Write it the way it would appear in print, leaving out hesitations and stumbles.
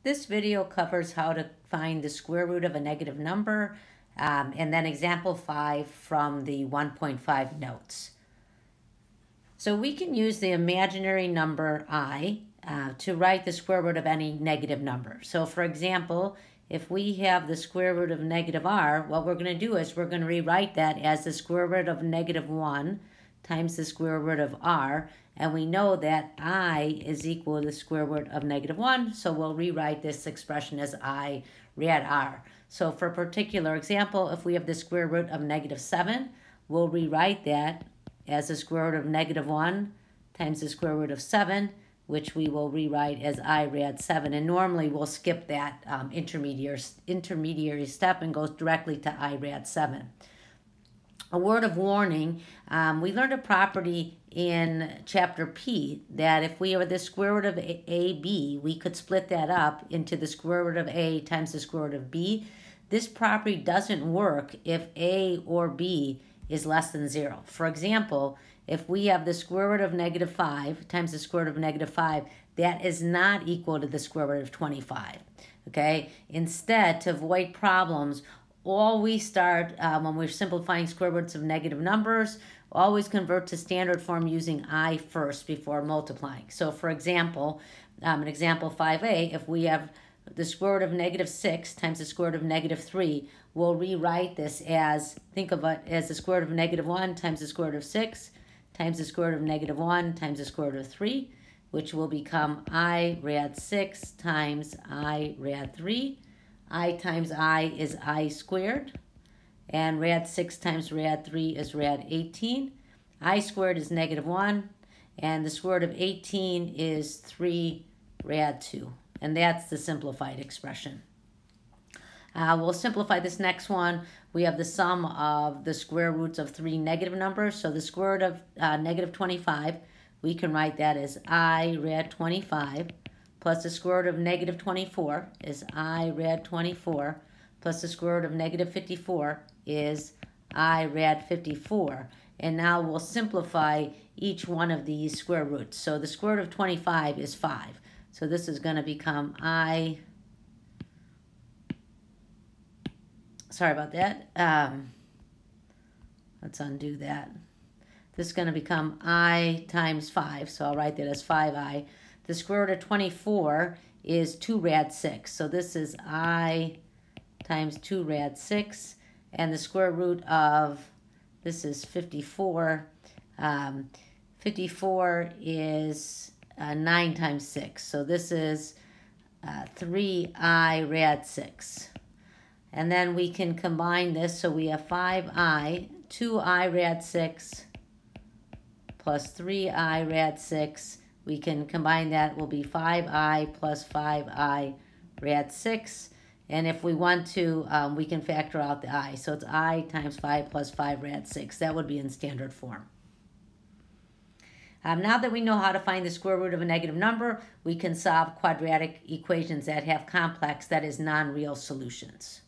This video covers how to find the square root of a negative number, and then example 5 from the 1.5 notes. So we can use the imaginary number I to write the square root of any negative number. So for example, if we have the square root of negative r, what we're going to do is we're going to rewrite that as the square root of negative 1 times the square root of r, and we know that I is equal to the square root of negative 1, so we'll rewrite this expression as I rad r. So for a particular example, if we have the square root of negative 7, we'll rewrite that as the square root of negative 1 times the square root of 7, which we will rewrite as I rad 7. And normally we'll skip that intermediary step and go directly to I rad 7. A word of warning, we learned a property in chapter P that if we have the square root of AB, we could split that up into the square root of A times the square root of B. This property doesn't work if A or B is less than 0. For example, if we have the square root of negative 5 times the square root of negative 5, that is not equal to the square root of 25. Okay? Instead, to avoid problems, we start, when we're simplifying square roots of negative numbers, always convert to standard form using I first before multiplying. So for example, in example 5a, if we have the square root of negative 6 times the square root of negative 3, we'll rewrite this as, think of it as the square root of negative 1 times the square root of 6 times the square root of negative 1 times the square root of 3, which will become I rad 6 times I rad 3. I times I is I squared, and rad 6 times rad 3 is rad 18. I squared is negative 1, and the square root of 18 is 3 rad 2. And that's the simplified expression. We'll simplify this next one. We have the sum of the square roots of 3 negative numbers. So the square root of negative 25, we can write that as I rad 25, plus the square root of negative 24 is I rad 24, plus the square root of negative 54 is I rad 54. And now we'll simplify each one of these square roots. So the square root of 25 is 5. So this is going to become sorry about that. Let's undo that. This is going to become I times 5. So I'll write that as 5I. The square root of 24 is 2 rad 6. So this is I times 2 rad 6. And the square root of, this is 54. 54 is 9 times 6. So this is 3I rad 6. And then we can combine this. So we have 5I, 2I rad 6, plus 3I rad 6. We can combine that, it will be 5I plus 5I rad 6. And if we want to, we can factor out the I. So it's I times 5 plus 5 rad 6. That would be in standard form. Now that we know how to find the square root of a negative number, we can solve quadratic equations that have complex, that is, non-real solutions.